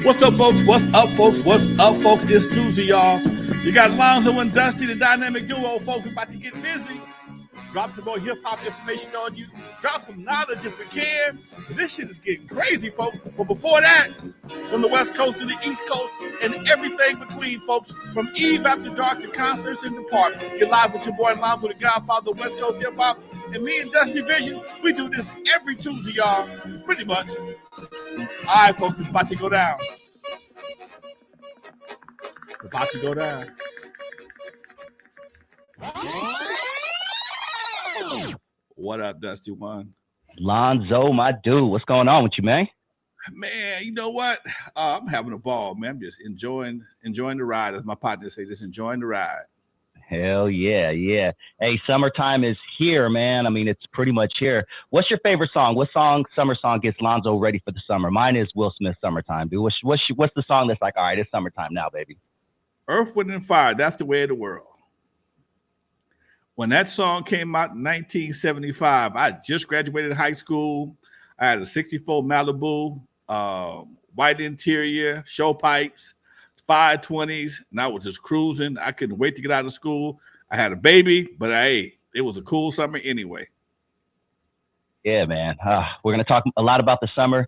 What's up, folks? What's up, folks? What's up, folks? It's Tuesday, y'all. You got Lonzo and Dusty, the dynamic duo, folks. We're about to get busy. Drop some more hip-hop information on you. Drop some knowledge if we can. This shit is getting crazy, folks. But before that, from the West Coast to the East Coast and everything between, folks, from Eve After Dark to concerts in the park, you're live with your boy Lonzo, the Godfather of West Coast hip-hop. And me and Dusty Vision, we do this every Tuesday, y'all. Pretty much. All right, folks, it's about to go down. It's about to go down. What up, Dusty One? Lonzo, my dude, what's going on with you, man? Man, you know what? I'm having a ball, man. I'm just enjoying the ride, as my partner say, just enjoying the ride. Hell yeah, yeah. Hey, summertime is here, man. I mean, it's pretty much here. What's your favorite song? What summer song gets Lonzo ready for the summer? Mine is Will Smith's Summertime, dude. What's the song that's like, all right, it's summertime now, baby? Earth, Wind, and Fire, That's the Way of the World. When that song came out in 1975, I just graduated high school. I had a 64 Malibu, white interior, show pipes, 520s, and I was just cruising. I couldn't wait to get out of school. I had a baby, but hey, it was a cool summer anyway. Yeah, man. We're going to talk a lot about the summer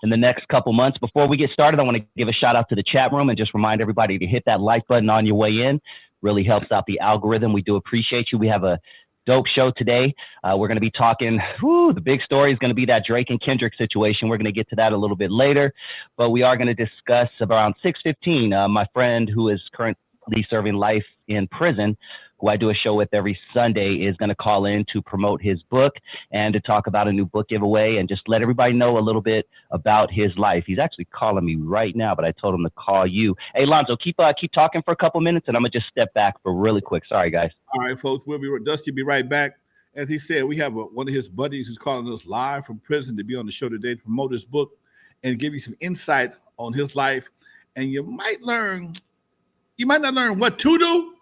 in the next couple months. Before we get started, I want to give a shout out to the chat room and just remind everybody to hit that like button on your way in. Really helps out the algorithm. We do appreciate you. We have a dope show today. We're going to be talking, the big story is going to be that Drake and Kendrick situation. We're going to get to that a little bit later, but we are going to discuss around 6:15. My friend who is currently serving life in prison, who I do a show with every Sunday, is going to call in to promote his book and to talk about a new book giveaway and just let everybody know a little bit about his life. He's actually calling me right now, but I told him to call you. Hey, Lonzo, keep talking for a couple minutes, and I'm going to just step back for really quick. Sorry, guys. All right, folks, Dusty will be right back. As he said, we have one of his buddies who's calling us live from prison to be on the show today to promote his book and give you some insight on his life. And you might not learn what to do,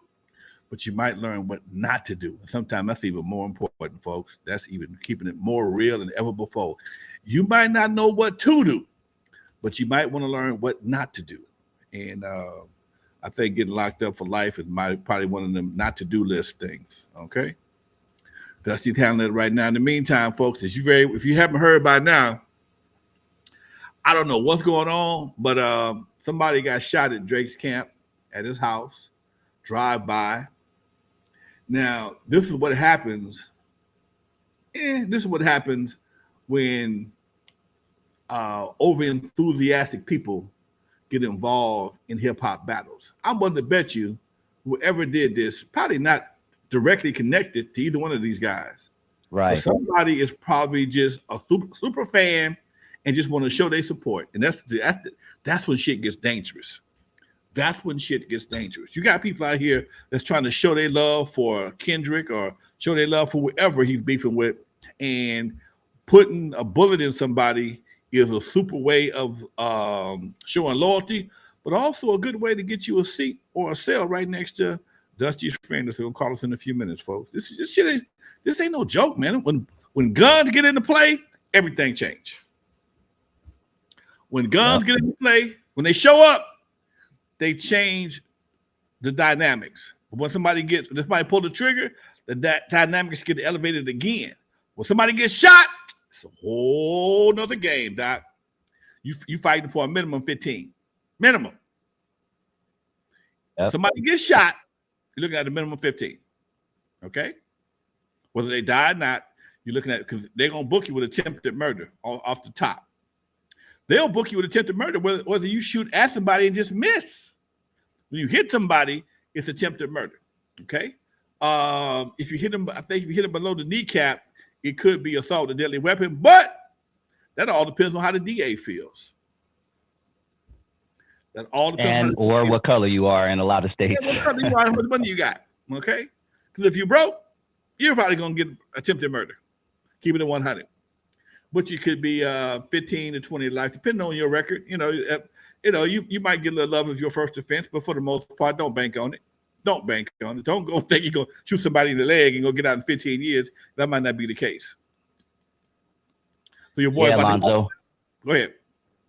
but you might learn what not to do. And sometimes that's even more important, folks. That's even keeping it more real than ever before. You might not know what to do, but you might want to learn what not to do. And I think getting locked up for life is probably one of them not to do list things. Okay, Dusty's handling it right now. In the meantime, folks, if you haven't heard by now, I don't know what's going on, but somebody got shot at Drake's camp at his house. Drive by. Now, this is what happens. This is what happens when over-enthusiastic people get involved in hip-hop battles. I'm willing to bet you whoever did this probably not directly connected to either one of these guys. Right. But somebody is probably just a super fan and just want to show their support. And that's when shit gets dangerous. That's when shit gets dangerous. You got people out here that's trying to show their love for Kendrick or show their love for whoever he's beefing with, and putting a bullet in somebody is a super way of showing loyalty, but also a good way to get you a seat or a cell right next to Dusty's friend that's going to call us in a few minutes, folks. This ain't no joke, man. When guns get into play, everything change. When guns get into play, when they show up, they change the dynamics. But when somebody pull the trigger, that dynamics get elevated again. When somebody gets shot, it's a whole nother game, Doc. You fighting for a minimum 15. Minimum. Yep. Somebody gets shot, you're looking at a minimum 15. Okay? Whether they die or not, you're looking at it because they're going to book you with attempted murder off the top. They'll book you with attempted murder whether you shoot at somebody and just miss. When you hit somebody, it's attempted murder. Okay. If you hit them, I think if you hit them below the kneecap, it could be assault with a deadly weapon, but that all depends on how the DA feels. That all depends on what color you are in a lot of states. Yeah, what color you are, how much money you got. Okay. Because if you broke, you're probably gonna get attempted murder. Keep it at 100. But you could be 15 to 20 to life, depending on your record. You might get a little love of your first offense, but for the most part, don't bank on it. Don't bank on it. Don't go think you're going to shoot somebody in the leg and go get out in 15 years. That might not be the case. So your boy, Lonzo. Go ahead.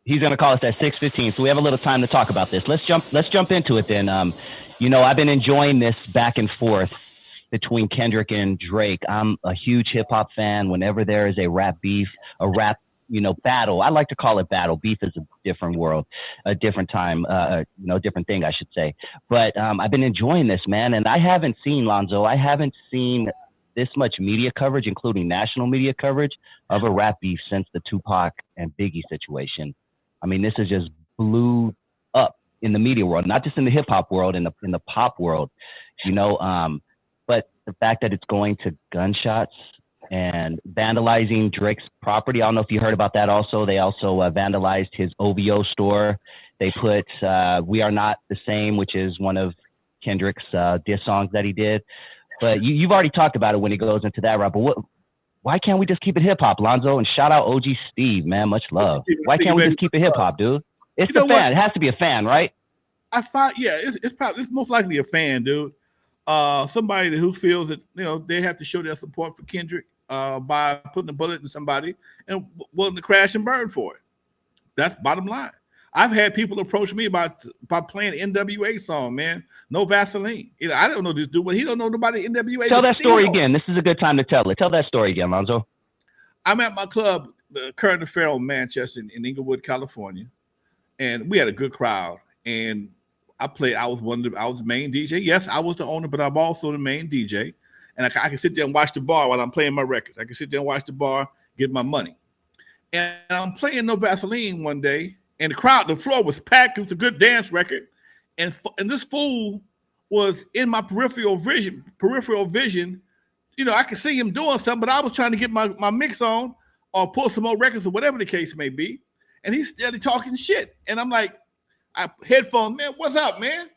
He's going to call us at 6:15, so we have a little time to talk about this. Let's jump into it then. You know, I've been enjoying this back and forth between Kendrick and Drake. I'm a huge hip hop fan. Whenever there is a rap beef, a rap, you know, battle, I like to call it battle. Beef is a different world, a different time, you know, different thing, I should say. But I've been enjoying this, man, and I haven't seen, Lonzo, I haven't seen this much media coverage, including national media coverage, of a rap beef since the Tupac and Biggie situation. I mean, this is just blew up in the media world, not just in the hip hop world, in the pop world, you know. But the fact that it's going to gunshots and vandalizing Drake's property. I don't know if you heard about that also. They also vandalized his OVO store. They put We Are Not the Same, which is one of Kendrick's diss songs that he did. But you've already talked about it when he goes into that rap. But why can't we just keep it hip hop, Lonzo? And shout out OG Steve, man. Much love. Why can't we just keep it hip hop, dude? It's the fan. What? It has to be a fan, right? I find, yeah, it's most likely a fan, dude. Somebody who feels that, you know, they have to show their support for Kendrick by putting a bullet in somebody and willing to crash and burn for it. That's bottom line. I've had people approach me about playing N.W.A song, man. No Vaseline. You know, I don't know this dude, but he don't know nobody N.W.A. Tell that story again. This is a good time to tell it. Tell that story again, Lonzo. I'm at my club, the Current Affair in Manchester in Inglewood, California, and we had a good crowd. And I was the main DJ. Yes, I was the owner, but I'm also the main DJ. And I can sit there and watch the bar while I'm playing my records. I can sit there and watch the bar, get my money. And I'm playing No Vaseline one day, and the floor was packed. It was a good dance record. And this fool was in my peripheral vision. You know, I could see him doing something, but I was trying to get my mix on or pull some more records or whatever the case may be. And he's steady talking shit. And I'm like, headphones, man, what's up, man?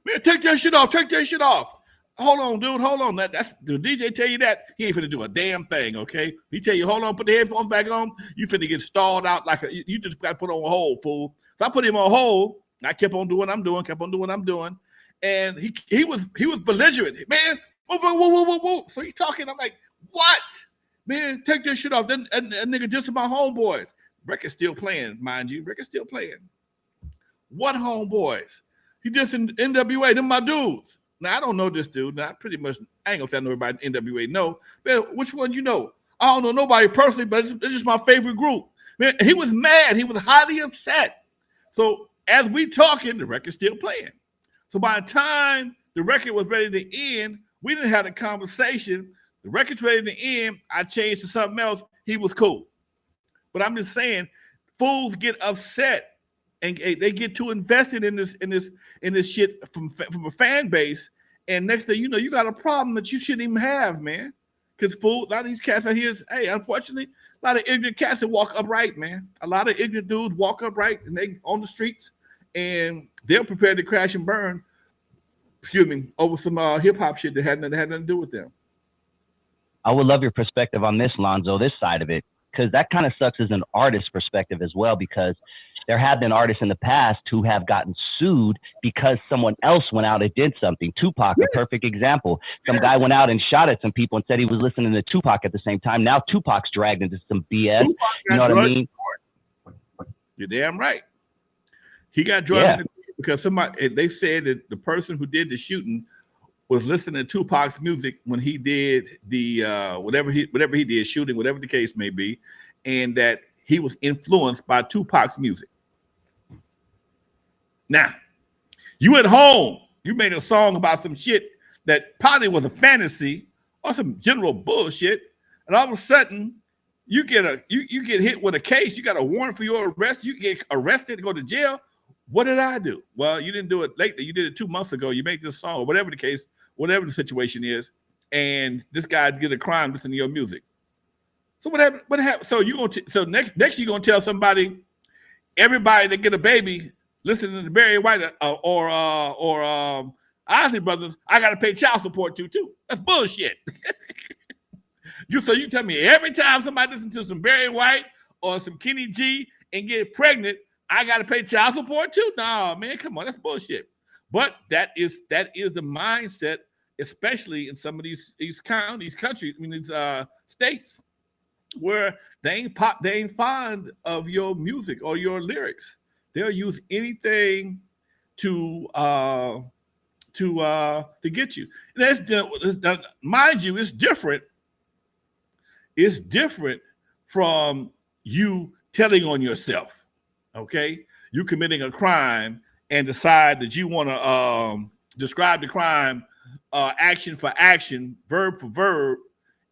Man, take that shit off. Take that shit off. Hold on, dude. Hold on. That's the DJ tell you that, he ain't finna do a damn thing, okay? He tell you, hold on, put the headphones back on. You finna get stalled out like you just got to put on hold, fool. So I put him on hold. I kept on doing what I'm doing. And he was belligerent. Man, whoa. So he's talking. I'm like, what? Man, take this shit off. Then a nigga dissing my homeboys. Record's still playing, mind you. Record's still playing. What homeboys? He dissing N.W.A. Them my dudes. Now, I don't know this dude. Now, I ain't gonna tell nobody N.W.A. No. Man, which one you know? I don't know nobody personally, but it's just my favorite group. Man, he was mad. He was highly upset. So as we talking, the record's still playing. So by the time the record was ready to end, we didn't have a conversation. The record's ready to end. I changed to something else. He was cool. But I'm just saying, fools get upset and they get too invested in this shit from a fan base. And next thing you know, you got a problem that you shouldn't even have, man. Because a lot of these cats out here, unfortunately, a lot of ignorant cats that walk upright, man. A lot of ignorant dudes walk upright and they on the streets and they're prepared to crash and burn, over some hip hop shit that had nothing to do with them. I would love your perspective on this, Lonzo, this side of it, because that kind of sucks as an artist perspective as well, because there have been artists in the past who have gotten sued because someone else went out and did something. Tupac, a perfect example. Some guy went out and shot at some people and said he was listening to Tupac at the same time. Now Tupac's dragged into some BS. You know what I mean? You're damn right. He got dragged because they said that the person who did the shooting was listening to Tupac's music when he did the whatever he did, shooting, whatever the case may be, and that he was influenced by Tupac's music. Now, you at home, you made a song about some shit that probably was a fantasy or some general bullshit, and all of a sudden you get hit with a case. You got a warrant for your arrest. You get arrested, go to jail. What did I do? Well, you didn't do it lately. You did it 2 months ago. You made this song, or whatever the case, whatever the situation is, and this guy did a crime listening to your music. So what happened? So next you're gonna tell somebody, everybody that get a baby listening to Barry White or Ozzy Brothers, I gotta pay child support too. That's bullshit. You tell me every time somebody listens to some Barry White or some Kenny G and get pregnant, I gotta pay child support too? No, man, come on, that's bullshit. But that is the mindset, especially in some of these counties, countries, these states. where they ain't fond of your music or your lyrics. They'll use anything to get you. Mind you, it's different. It's different from you telling on yourself. Okay, you committing a crime and decide that you want to describe the crime action for action, verb for verb,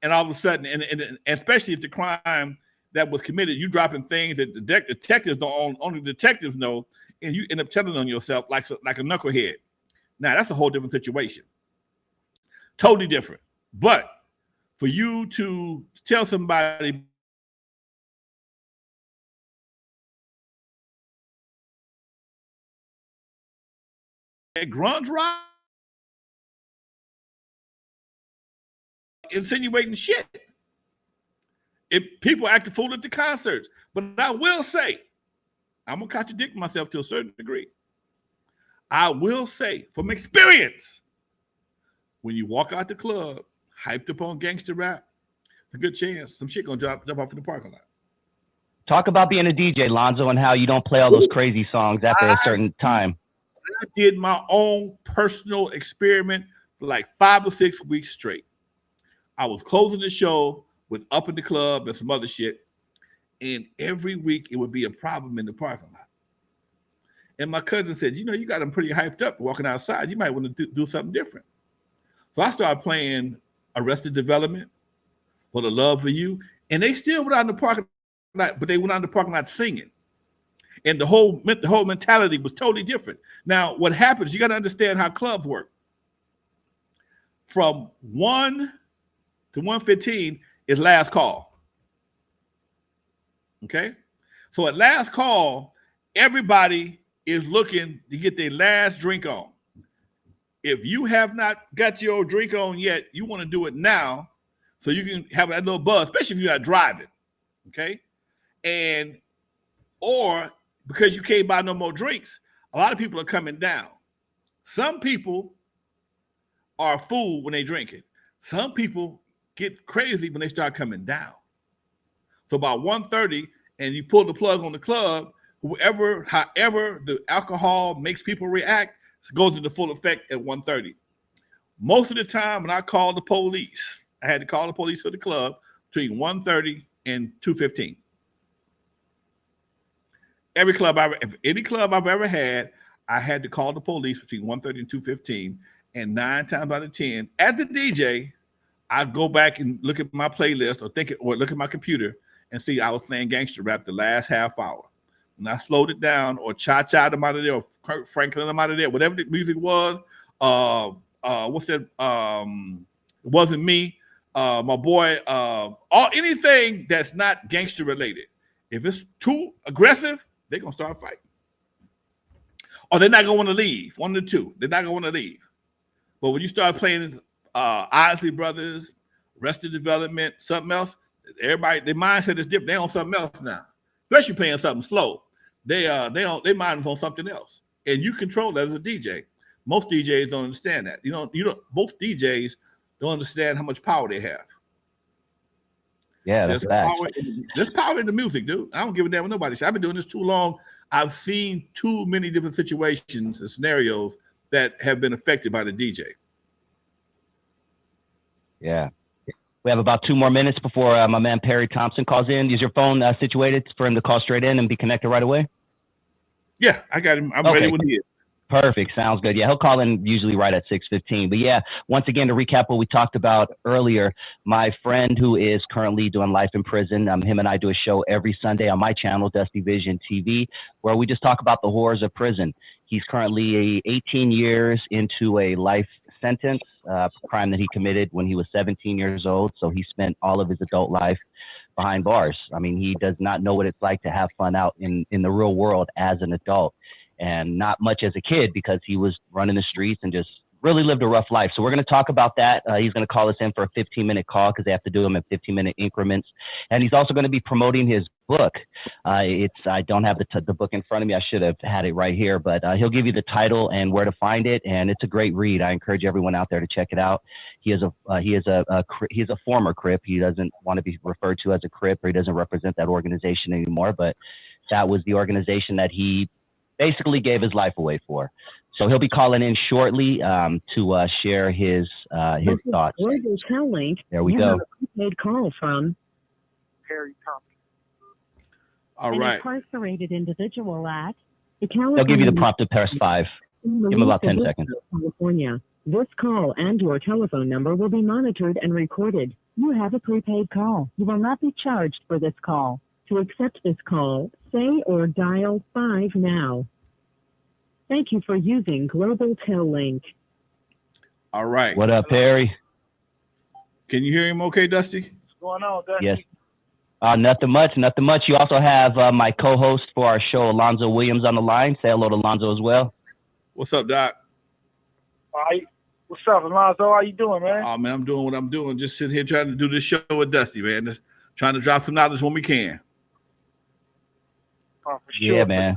and all of a sudden, and especially if the crime that was committed, you dropping things that the detectives don't, only detectives know, and you end up telling on yourself like a knucklehead. Now that's a whole different situation, totally different. But for you to tell somebody grunge rock, insinuating shit. If people act a fool at the concerts, but I will say, I'm gonna contradict myself to a certain degree. I will say, from experience, when you walk out the club, hyped up on gangster rap, it's a good chance some shit gonna jump off in the parking lot. Talk about being a DJ, Lonzo, and how you don't play all those crazy songs after a certain time. I did my own personal experiment for like 5 or 6 weeks straight. I was closing the show with Up in the Club and some other shit, and every week it would be a problem in the parking lot. And my cousin said, you know, you got them pretty hyped up walking outside. You might want to do something different. So I started playing Arrested Development, For the Love of You, and they still went out in the parking lot, but they went out in the parking lot singing. And the whole mentality was totally different. Now, what happens, you got to understand how clubs work. From 1 to 1:15 is last call. Okay? So at last call, everybody is looking to get their last drink on. If you have not got your drink on yet, you want to do it now so you can have that little buzz, especially if you're not driving. Okay? And or because you can't buy no more drinks, a lot of people are coming down. Some people are a fool when they drink it. Some people get crazy when they start coming down. So about 1:30, and you pull the plug on the club, however the alcohol makes people react goes into full effect at 1:30. Most of the time when I called the police, I had to call the police for the club between 1:30 and 2:15. Any club I've ever had, I had to call the police between 1:30 and 2:15. And 9 times out of 10, as the DJ, I go back and look at my playlist or look at my computer and see I was playing gangster rap the last half hour. When I slowed it down or cha-cha them out of there or Kurt Franklin them out of there, whatever the music was, what's that? It Wasn't Me, my boy, anything that's not gangster related. If it's too aggressive, they're gonna start fighting. Or they're not gonna want to leave. One of the two. They're not gonna want to leave. But when you start playing Isley Brothers, Arrested Development, something else, everybody, their mindset is different. They on something else now. Especially playing something slow. Their mind is on something else. And you control that as a DJ. Most DJs don't understand that. Most DJs don't understand how much power they have. Yeah, that's bad. There's power in the music, dude. I don't give a damn what nobody says. I've been doing this too long. I've seen too many different situations and scenarios that have been affected by the DJ. Yeah. We have about 2 more minutes before my man Perry Thompson calls in. Is your phone situated for him to call straight in and be connected right away? Yeah, I got him. I'm ready when he is. Perfect. Sounds good. Yeah, he'll call in usually right at 6:15. But yeah, once again, to recap what we talked about earlier, my friend who is currently doing life in prison, him and I do a show every Sunday on my channel, Dusty Vision TV, where we just talk about the horrors of prison. He's currently 18 years into a life sentence, crime that he committed when he was 17 years old. So he spent all of his adult life behind bars. I mean, he does not know what it's like to have fun out in the real world as an adult, and not much as a kid because he was running the streets and just really lived a rough life. So we're going to talk about that. He's going to call us in for a 15-minute call because they have to do them in 15-minute increments. And he's also going to be promoting his book. I don't have the book in front of me. I should have had it right here, but he'll give you the title and where to find it, and it's a great read. I encourage everyone out there to check it out. He is a former Crip. He doesn't want to be referred to as a Crip, or he doesn't represent that organization anymore, but that was the organization that he basically gave his life away for. So he'll be calling in shortly to share his thoughts. There we go. Made call from Perry Thompson. All an right. incarcerated individual at the They'll give you the prompt to press 5. Give him about 10 seconds. California. This call and your telephone number will be monitored and recorded. You have a prepaid call. You will not be charged for this call. To accept this call, say or dial 5 now. Thank you for using Global Tel Link. All right. What up, Perry? Can you hear him okay, Dusty? What's going on, Dusty? Yes. Nothing much. You also have my co-host for our show, Alonzo Williams, on the line. Say hello to Alonzo as well. What's up, Doc? All right. What's up, Alonzo? How you doing, man? Oh, man, I'm doing what I'm doing. Just sitting here trying to do this show with Dusty, man. Just trying to drop some knowledge when we can. Oh, for sure. Yeah, man.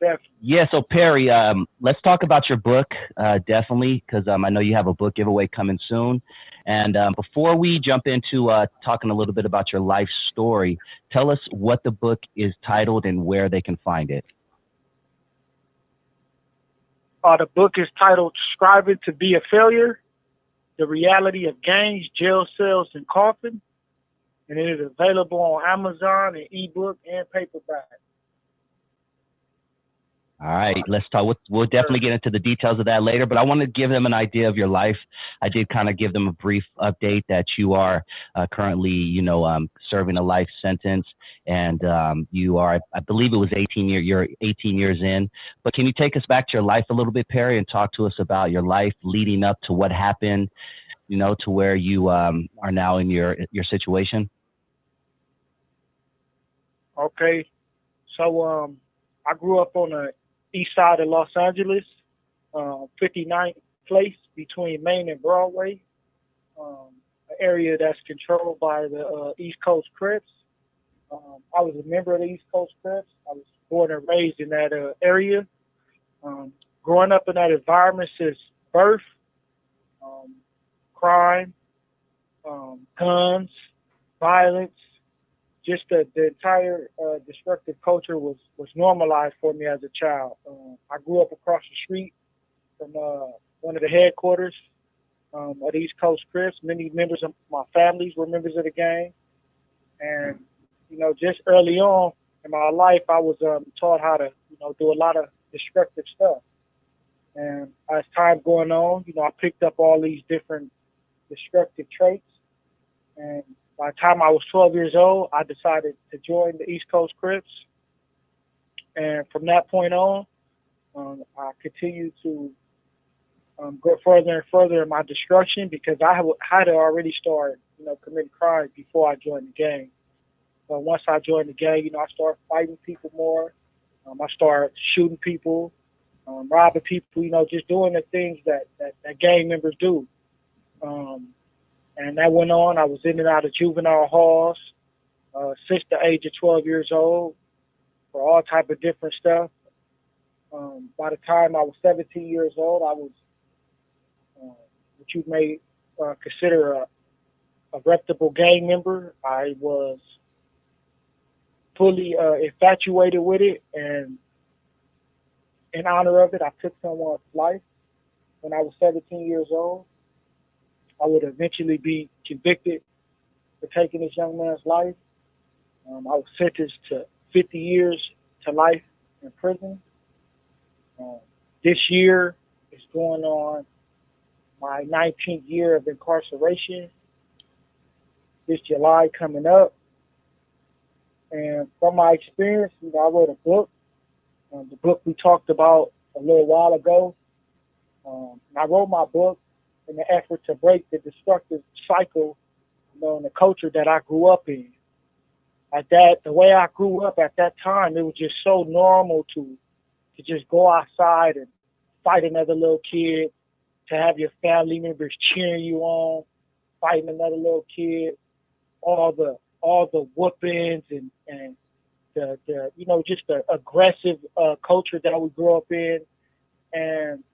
Definitely. Yeah, so Perry, let's talk about your book, definitely, because I know you have a book giveaway coming soon. And before we jump into talking a little bit about your life story, tell us what the book is titled and where they can find it. The book is titled Striving to Be a Failure, The Reality of Gangs, Jail Cells, and Coffin. And it is available on Amazon in ebook and paperback. All right, let's talk. We'll definitely get into the details of that later, but I want to give them an idea of your life. I did kind of give them a brief update that you are currently, serving a life sentence, and you are, I believe it was you're 18 years in. But can you take us back to your life a little bit, Perry, and talk to us about your life leading up to what happened, to where you are now in your situation? Okay. So I grew up on the east side of Los Angeles, 59th place between Main and Broadway, an area that's controlled by the East Coast Crips. I was a member of the East Coast Crips. I was born and raised in that area. Growing up in that environment since birth, crime, guns, violence, just the entire destructive culture was normalized for me as a child. I grew up across the street from one of the headquarters of the East Coast Crips. Many members of my families were members of the gang. And, just early on in my life, I was taught how to, do a lot of destructive stuff. And as time going on, I picked up all these different destructive traits. And by the time I was 12 years old, I decided to join the East Coast Crips. And from that point on, I continued to go further and further in my destruction because I had already started, committing crimes before I joined the gang. But once I joined the gang, I started fighting people more. I started shooting people, robbing people, just doing the things that gang members do. And that went on. I was in and out of juvenile halls since the age of 12 years old for all type of different stuff. By the time I was 17 years old, I was what you may consider a reputable gang member. I was fully infatuated with it, and in honor of it, I took someone's life when I was 17 years old. I would eventually be convicted for taking this young man's life. I was sentenced to 50 years to life in prison. This year is going on my 19th year of incarceration. This July coming up. And from my experience, I wrote a book. The book we talked about a little while ago. And I wrote my book in the effort to break the destructive cycle, in the culture that I grew up in. The way I grew up at that time, it was just so normal to just go outside and fight another little kid, to have your family members cheering you on, fighting another little kid, all the whoopings and just the aggressive culture that we grew up in, and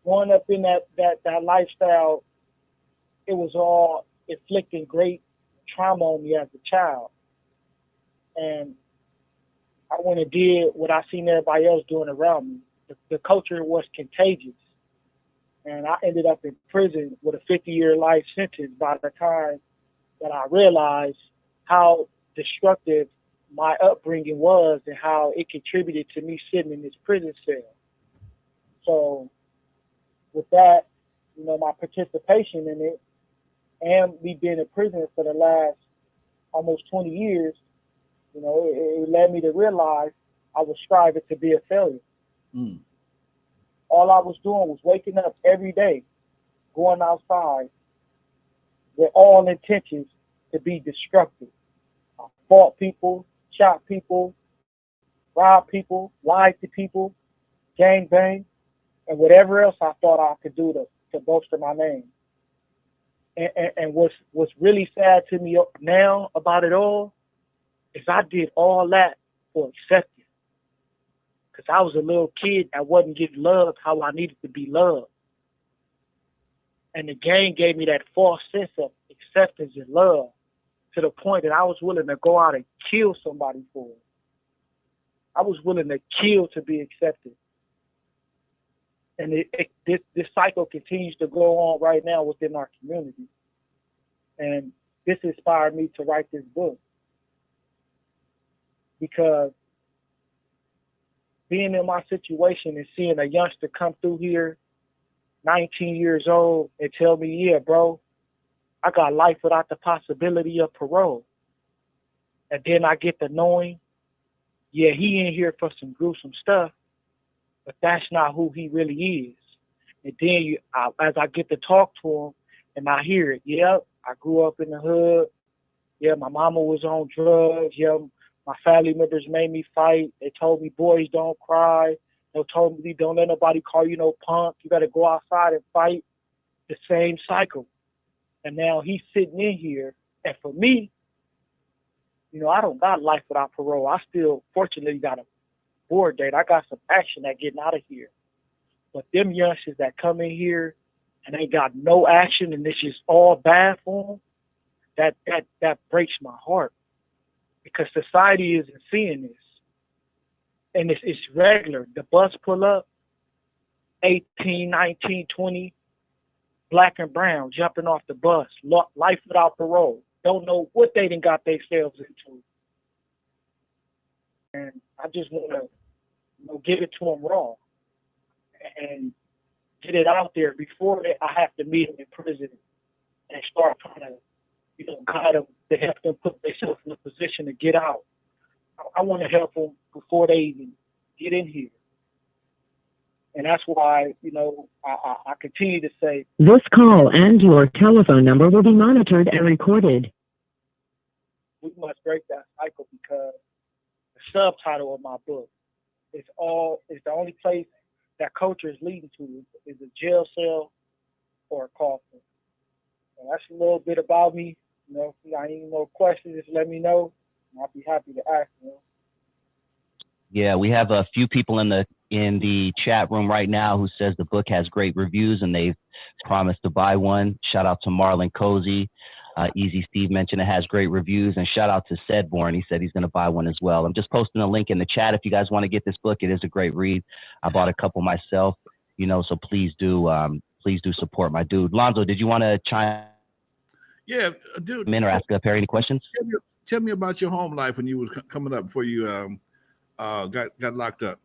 growing up in that lifestyle, it was all inflicting great trauma on me as a child. And I went and did what I seen everybody else doing around me. The culture was contagious. And I ended up in prison with a 50-year life sentence by the time that I realized how destructive my upbringing was and how it contributed to me sitting in this prison cell. So with that, my participation in it and me being in prison for the last almost 20 years, it led me to realize I was striving to be a failure. Mm. All I was doing was waking up every day, going outside with all intentions to be destructive. I fought people, shot people, robbed people, lied to people, gang bang, and whatever else I thought I could do to bolster my name. And what's really sad to me now about it all is I did all that for acceptance. Because I was a little kid that wasn't getting loved how I needed to be loved. And the gang gave me that false sense of acceptance and love to the point that I was willing to go out and kill somebody for it. I was willing to kill to be accepted. And this cycle continues to go on right now within our community. And this inspired me to write this book. Because being in my situation and seeing a youngster come through here, 19 years old, and tell me, yeah, bro, I got life without the possibility of parole. And then I get to knowing, yeah, he in here for some gruesome stuff, but that's not who he really is. And then as I get to talk to him and I hear it, yep, I grew up in the hood. Yeah, my mama was on drugs. Yeah, my family members made me fight. They told me, boys, don't cry. They told me, don't let nobody call you no punk. You got to go outside and fight. The same cycle. And now he's sitting in here. And for me, I don't got life without parole. I still, fortunately, got a board date. I got some action at getting out of here. But them youngsters that come in here and they got no action and it's just all bad for them, that breaks my heart. Because society isn't seeing this. And it's regular. The bus pull up, 18, 19, 20, black and brown, jumping off the bus, life without parole. Don't know what they done got themselves into. And I just want to give it to them raw and get it out there before I have to meet them in prison and start trying to guide them to help them put themselves in a position to get out. I want to help them before they even get in here. And that's why, I continue to say, This call and your telephone number will be monitored and recorded. we must break that cycle, because the subtitle of my book is the only place that culture is leading to is a jail cell or a coffin. And that's a little bit about me. If you got any more questions, just let me know. I'll be happy to ask them. Yeah, we have a few people in the chat room right now who says the book has great reviews and they've promised to buy one. Shout out to Marlon Cozy. Easy Steve mentioned it has great reviews, and shout out to Sedborn. He said he's going to buy one as well. I'm just posting a link in the chat if you guys want to get this book. It is a great read. I bought a couple myself, so please do support my dude. Lonzo, did you want to chime dude, in or ask Perry any questions? Tell me about your home life when you was coming up before you got locked up.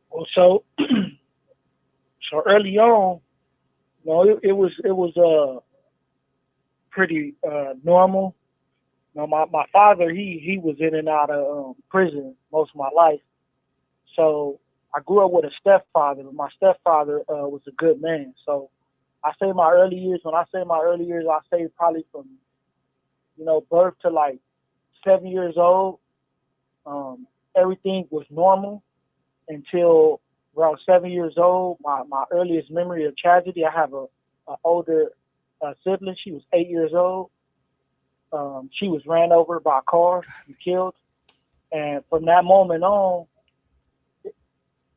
Well, so early on, it was pretty normal. My father, he was in and out of prison most of my life. So I grew up with a stepfather, but my stepfather was a good man. So I say my early years, when I say my early years, I say probably from, birth to like 7 years old. Everything was normal until around 7 years old. My earliest memory of tragedy, I have a older sibling. She was 8 years old. she was ran over by a car and killed. And from that moment on,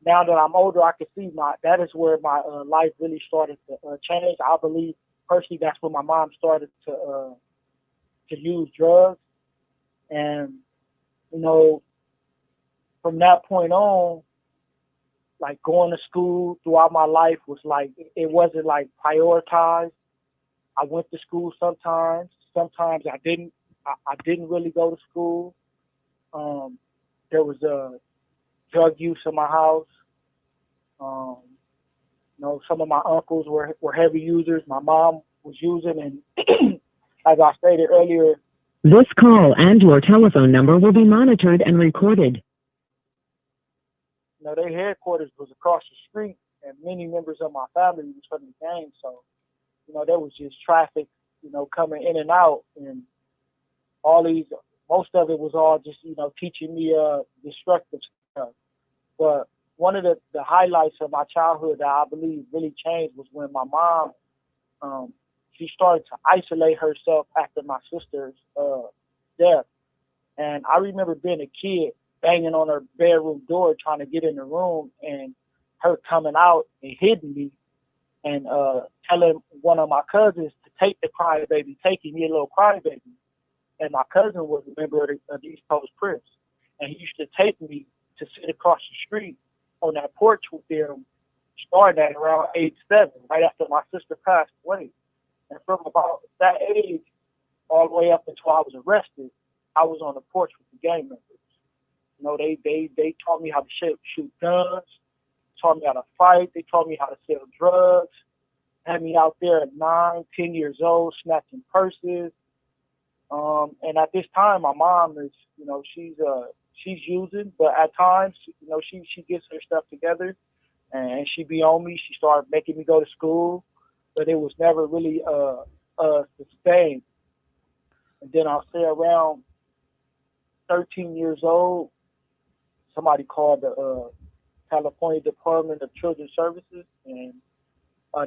now that I'm older, I can see that is where my life really started to change. I believe personally that's when my mom started to use drugs. And, you know, from that point on, like going to school throughout my life was like, it wasn't like prioritized. I went to school sometimes. Sometimes I didn't. I didn't really go to school. There was drug use in my house. You know, some of my uncles were heavy users. My mom was using, and as I stated earlier, This call and your telephone number will be monitored and recorded. you know, their headquarters was across the street, and many members of my family was from the gang. So, you know, there was just traffic, you know, coming in and out, and most of it was all just, you know, teaching me destructive stuff. But one of the highlights of my childhood that I believe really changed was when my mom, she started to isolate herself after my sister's death. And I remember being a kid banging on her bedroom door trying to get in the room, and her coming out and hitting me and telling one of my cousins to take the crybaby, taking me a little crybaby. And my cousin was a member of the East Coast Crips, and he used to take me to sit across the street on that porch with them, starting at around age 7, right after my sister passed away. And from about that age all the way up until I was arrested, I was on the porch with the gang members. You know, they taught me how to shoot guns, taught me how to fight, they taught me how to sell drugs, had me out there at 9, 10 years old, snatching purses. And at this time, my mom is, you know, she's using, but at times, you know, she gets her stuff together, and she be on me. She started making me go to school, but it was never really sustained. And then I'll say around 13 years old, somebody called the California Department of Children's Services, and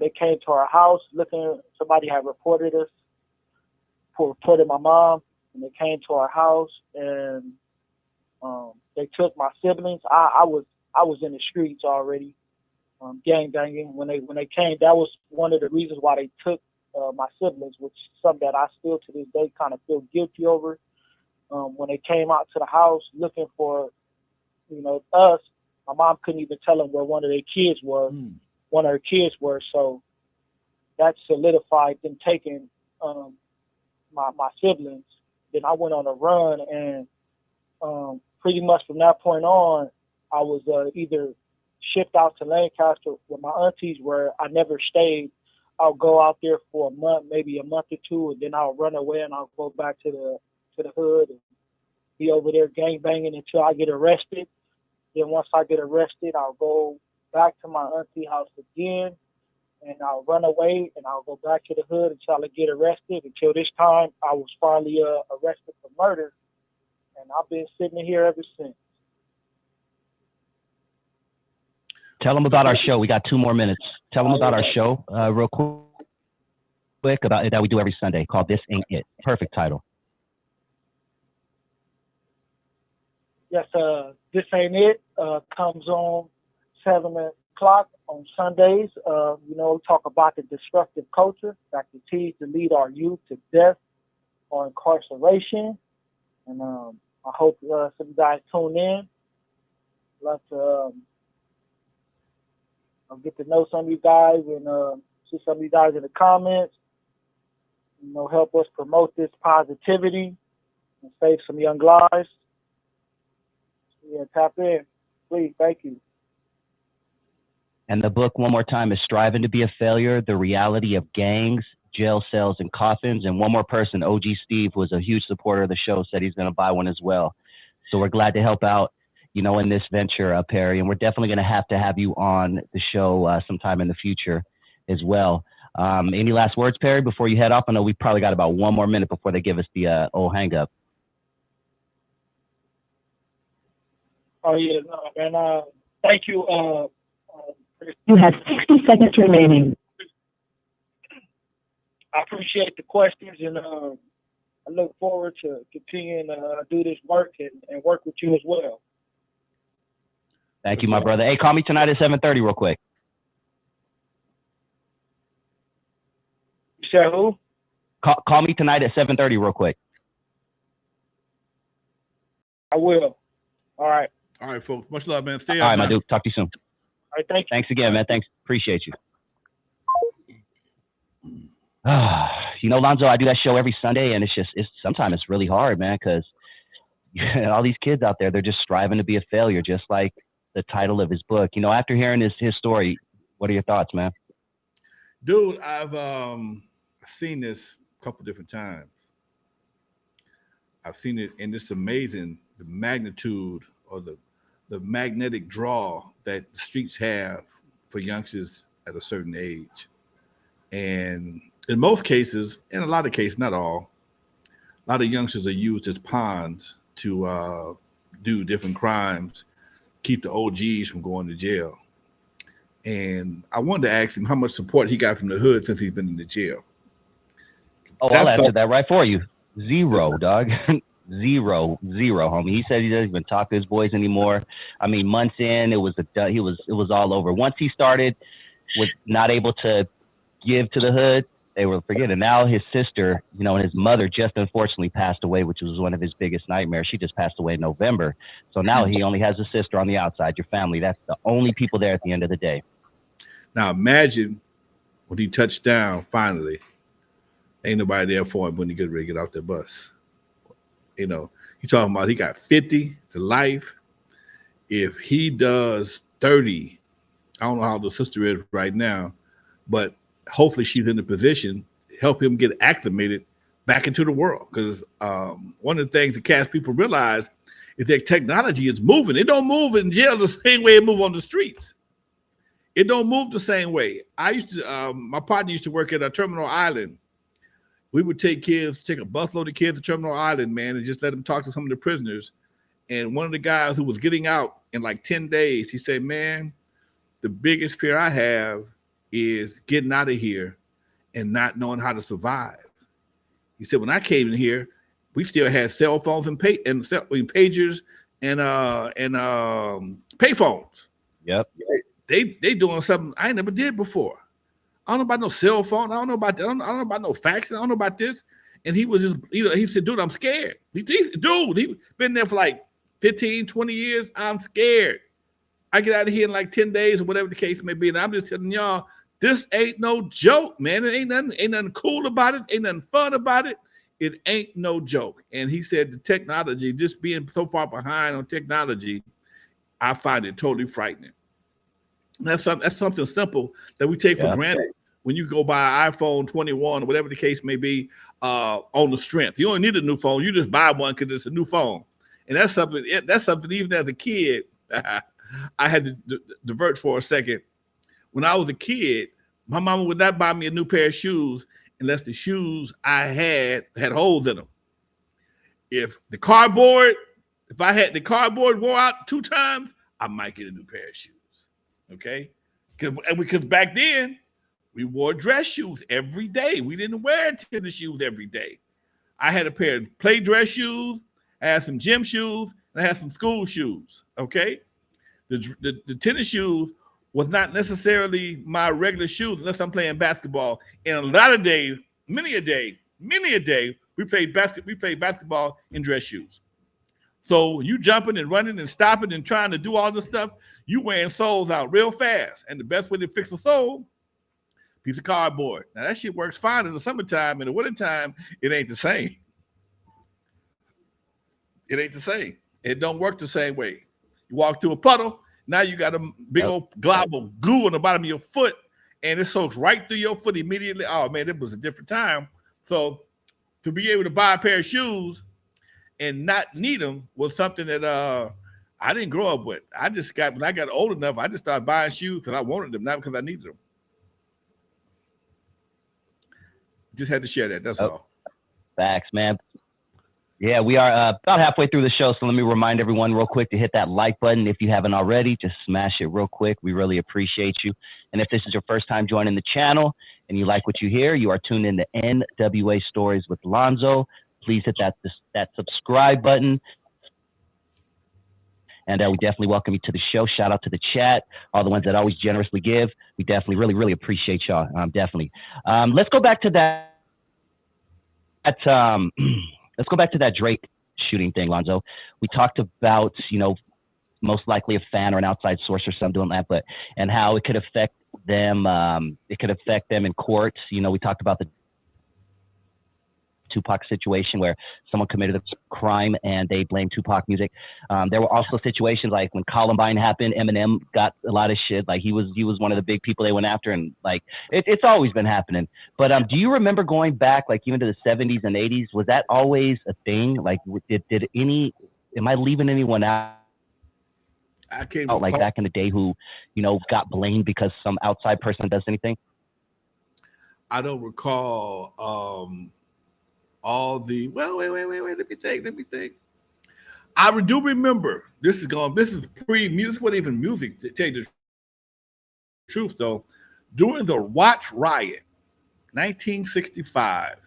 they came to our house looking. Somebody had reported my mom, and they came to our house, and they took my siblings. I was in the streets already, gang banging. When they came, that was one of the reasons why they took my siblings, which is something that I still to this day kind of feel guilty over. When they came out to the house looking for, you know, us, my mom couldn't even tell them where one of their kids was. One of her kids were, so that solidified them taking my siblings. Then I went on a run, and pretty much from that point on, I was either shipped out to Lancaster where my aunties were. I never stayed. I'll go out there for a month, maybe a month or two, and then I'll run away and I'll go back to the hood and be over there gang banging until I get arrested. Then once I get arrested, I'll go back to my auntie house again, and I'll run away and I'll go back to the hood until I get arrested. Until this time, I was finally arrested for murder, and I've been sitting here ever since. Tell them about our show. We got 2 more minutes. Tell them about our show real quick about that we do every Sunday called This Ain't It. Perfect title. Yes, This Ain't It comes on 7 o'clock on Sundays. You know, we talk about the destructive culture that continues to lead our youth to death or incarceration. And I hope some of you guys tune in. Love to get to know some of you guys and see some of you guys in the comments. You know, help us promote this positivity and save some young lives. Yeah, tap in, please. Thank you. And the book, one more time, is Striving to Be a Failure, The Reality of Gangs, Jail Cells, and Coffins. And one more person, OG Steve, who was a huge supporter of the show, said he's going to buy one as well. So we're glad to help out, you know, in this venture, Perry. And we're definitely going to have you on the show sometime in the future as well. Any last words, Perry, before you head off? I know we probably got about 1 more minute before they give us the old hang up. Oh, yeah, no, and thank you. You have 60 seconds remaining. I appreciate the questions, and I look forward to continuing to do this work and work with you as well. Thank you, my brother. Hey, call me tonight at 7:30 real quick. You said who? Call me tonight at 7:30 real quick. I will. All right. All right, folks. Much love, man. Stay All up, right, man. my dude. Talk to you soon. All right, thank you. Thanks again, man. Thanks. Appreciate you. You know, Lonzo, I do that show every Sunday, and sometimes it's really hard, man, because all these kids out there, they're just striving to be a failure, just like the title of his book. You know, after hearing his story, what are your thoughts, man? Dude, I've seen this a couple different times. I've seen it, and it's amazing the magnitude or the magnetic draw that the streets have for youngsters at a certain age. And in most cases, in a lot of cases, not all, a lot of youngsters are used as pawns to do different crimes, keep the OGs from going to jail. And I wanted to ask him how much support he got from the hood since he's been in the jail. Oh, I'll answer that right for you. Zero, dog. Zero, homie. He said he doesn't even talk to his boys anymore. I mean, months in, it was all over. Once he started with not able to give to the hood, they were forgetting. Now his sister, you know, and his mother just unfortunately passed away, which was one of his biggest nightmares. She just passed away in November. So now he only has a sister on the outside, your family. That's the only people there at the end of the day. Now imagine when he touched down finally, ain't nobody there for him when he get ready to get off the bus. You know, he talking about he got 50 to life. If he does 30, I don't know how the sister is right now, but hopefully she's in a position to help him get acclimated back into the world. Because one of the things that cast people realize is that technology is moving. It don't move in jail the same way it move on the streets. It don't move the same way. I used to, my partner used to work at a Terminal Island. We would take a busload of kids to Terminal Island, man, and just let them talk to some of the prisoners. And one of the guys who was getting out in like 10 days, he said, man, the biggest fear I have is getting out of here and not knowing how to survive. He said, when I came in here, we still had cell phones and pagers and payphones. Yep. They doing something I never did before. I don't know about no cell phone. I don't know about that. I don't know about no fax. I don't know about this. And he was just, you know, he said, dude, I'm scared. He been there for like 15, 20 years. I'm scared. I get out of here in like 10 days or whatever the case may be. And I'm just telling y'all, this ain't no joke, man. It ain't nothing cool about it. Ain't nothing fun about it. It ain't no joke. And he said the technology, just being so far behind on technology, I find it totally frightening. That's something simple that we take for granted. When you go buy an iPhone 21 or whatever the case may be on the strength. You don't need a new phone. You just buy one because it's a new phone. And that's something even as a kid, I had to divert for a second. When I was a kid, my mama would not buy me a new pair of shoes unless the shoes I had holes in them. If I had the cardboard wore out 2 times, I might get a new pair of shoes. Okay? Because back then, we wore dress shoes every day. We didn't wear tennis shoes every day. I had a pair of play dress shoes, I had some gym shoes, and I had some school shoes. Okay? The tennis shoes was not necessarily my regular shoes unless I'm playing basketball. And a lot of days, many a day, we played basketball in dress shoes. So you jumping and running and stopping and trying to do all this stuff, you wearing soles out real fast. And the best way to fix a sole, piece of cardboard. Now that shit works fine in the summertime. In the wintertime, it ain't the same. It ain't the same. It don't work the same way. You walk through a puddle, now you got a big old glob of goo on the bottom of your foot, and it soaks right through your foot immediately. Oh man, it was a different time. So to be able to buy a pair of shoes and not need them was something that I didn't grow up with. When I got old enough, I just started buying shoes because I wanted them, not because I needed them. Just had to share that. That's all. Facts, man. Yeah, we are about halfway through the show, so let me remind everyone real quick to hit that like button. If you haven't already, just smash it real quick. We really appreciate you. And if this is your first time joining the channel and you like what you hear, you are tuned in to N.W.A. Stories with Lonzo. please hit that subscribe button. And we definitely welcome you to the show. Shout out to the chat, all the ones that always generously give. We definitely really appreciate y'all. Definitely. Let's go back to that. Let's go back to that Drake shooting thing, Lonzo. We talked about, you know, most likely a fan or an outside source or something doing that, and how it could affect them. It could affect them in court. You know, we talked about the Tupac situation where someone committed a crime and they blamed Tupac music. There were also situations like when Columbine happened, Eminem got a lot of shit. Like he was one of the big people they went after, and like it's always been happening. But do you remember going back like even to the 70s and 80s? Was that always a thing? Like am I leaving anyone out? I can't Like back in the day who, you know, got blamed because some outside person does anything? I don't recall all the wait, let me think. I do remember this is pre-music, what even music, to tell you the truth though. During the Watch Riot, 1965,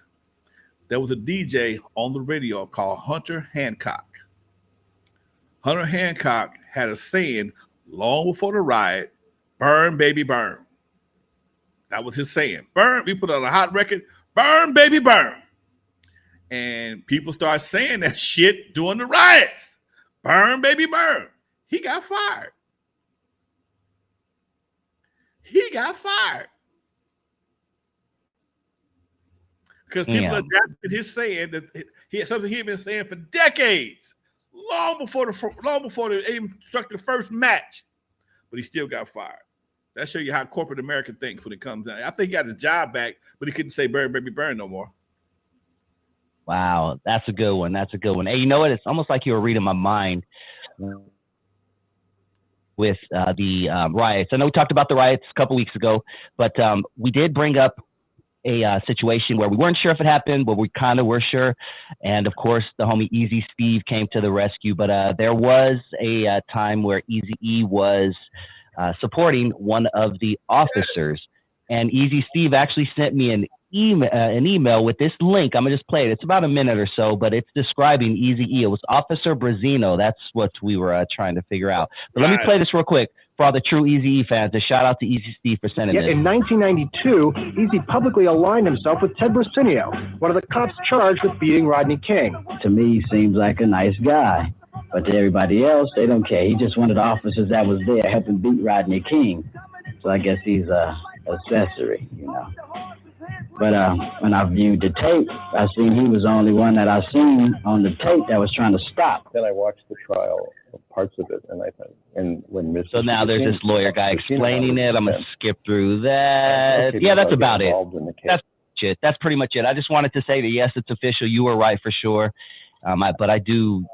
there was a DJ on the radio called Hunter Hancock. Hunter Hancock had a saying long before the riot, "Burn, baby, burn." That was his saying. Burn. We put on a hot record, "Burn, baby, burn." And people started saying that shit during the riots. Burn, baby, burn. He got fired. Because people adapted his saying that he had something he had been saying for decades, long before they even struck the first match. But he still got fired. That shows you how corporate America thinks when it comes down. I think he got his job back, but he couldn't say "burn, baby, burn" no more. Wow, that's a good one. Hey, you know what? It's almost like you were reading my mind with the riots. I know we talked about the riots a couple weeks ago, but we did bring up a situation where we weren't sure if it happened, but we kind of were sure. And of course, the homie Easy Steve came to the rescue. But there was a time where Eazy-E was supporting one of the officers, and Easy Steve actually sent me an email with this link. I'm gonna just play it. It's about a minute or so, but it's describing Eazy-E. It was Officer Brazino. That's what we were trying to figure out. But let me play this real quick for all the true Eazy-E fans. A shout out to Easy Steve for sending this. In 1992, Eazy publicly aligned himself with Ted Brasinio, one of the cops charged with beating Rodney King. To me, he seems like a nice guy, but to everybody else, they don't care. He just one of the officers that was there helping beat Rodney King. So I guess he's a accessory, you know. But when I viewed the tape, I seen he was the only one that I seen on the tape that was trying to stop. Then I watched the trial, parts of it, and I think, and when Mr. So now there's this lawyer guy explaining it. I'm gonna skip through that. Yeah, that's about it. That's it. That's pretty much it. I just wanted to say that yes, it's official. You were right for sure. But I do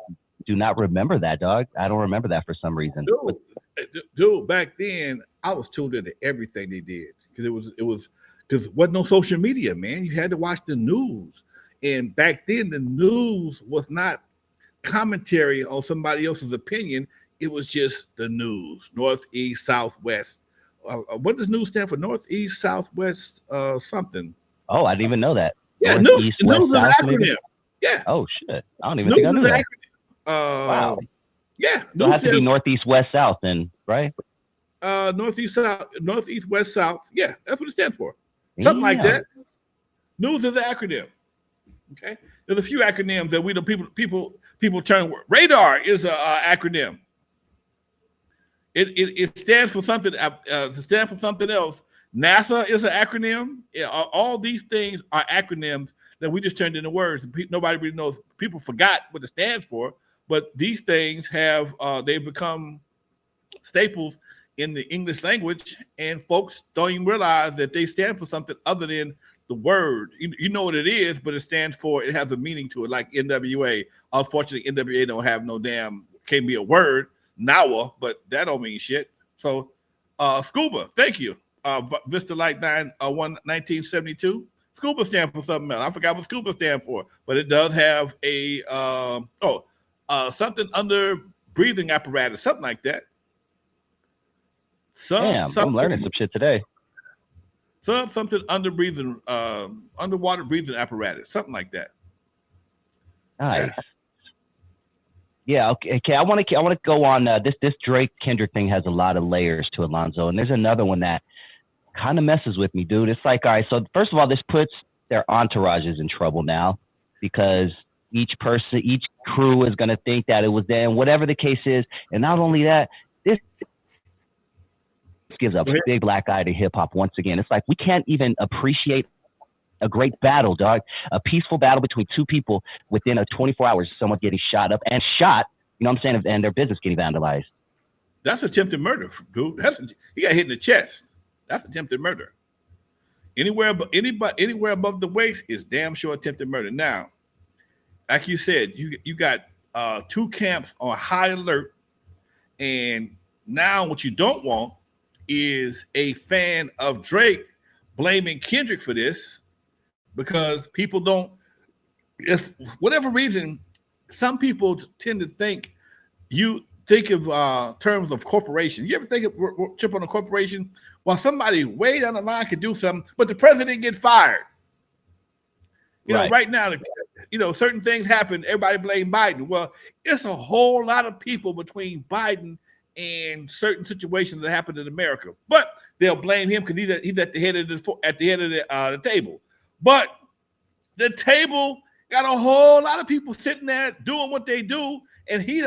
not remember that, dog. I don't remember that for some reason. Dude, back then I was tuned into everything they did because it was. Because there wasn't no social media, man. You had to watch the news. And back then, the news was not commentary on somebody else's opinion. It was just the news, northeast, southwest. What does news stand for? Northeast, southwest, something. Oh, I didn't even know that. Yeah, news is an acronym. Maybe? Yeah. Oh, shit. I don't even think I knew that. Wow. Yeah. So it has to be northeast, west, south then, right? Northeast, south, northeast, west, south. Yeah, that's what it stands for. Something like that. News is an acronym. Okay, there's a few acronyms that we the people turn. Radar is a acronym. It stands for something. To stand for something else. NASA is an acronym. All these things are acronyms that we just turned into words. Nobody really knows. People forgot what it stands for, but these things have they've become staples in the English language, and folks don't even realize that they stand for something other than the word. You know what it is, but it has a meaning to it, like N.W.A. Unfortunately, N.W.A. don't have no can't be a word, N.W.A, but that don't mean shit. So, SCUBA, thank you. Vista Light 1972. SCUBA stands for something else. I forgot what SCUBA stands for, but it does have a, something under breathing apparatus, something like that. Damn, I'm learning some shit today. Something underwater breathing apparatus, something like that. Nice. Yeah. Okay. I want to go on. This Drake Kendrick thing has a lot of layers to it, Lonzo. And there's another one that kind of messes with me, dude. It's like, all right. So first of all, this puts their entourages in trouble now because each crew is going to think that it was them, whatever the case is. And not only that, this gives a big black eye to hip hop once again. It's like we can't even appreciate a great battle, dog. A peaceful battle between two people within a 24 hours, someone getting shot up and shot, you know what I'm saying, and their business getting vandalized. That's attempted murder, dude. He got hit in the chest. That's attempted murder. Anywhere above the waist is damn sure attempted murder. Now, like you said, you got two camps on high alert, and now what you don't want is a fan of Drake blaming Kendrick for this, because people don't, if whatever reason, some people tend to think of terms of corporation. You ever think of chip on a corporation? Well, somebody way down the line could do something, but the president get fired. You know, right now, certain things happen. Everybody blame Biden. Well, it's a whole lot of people between Biden and certain situations that happen in America, but they'll blame him because he's at the head of the table. But the table got a whole lot of people sitting there doing what they do, and he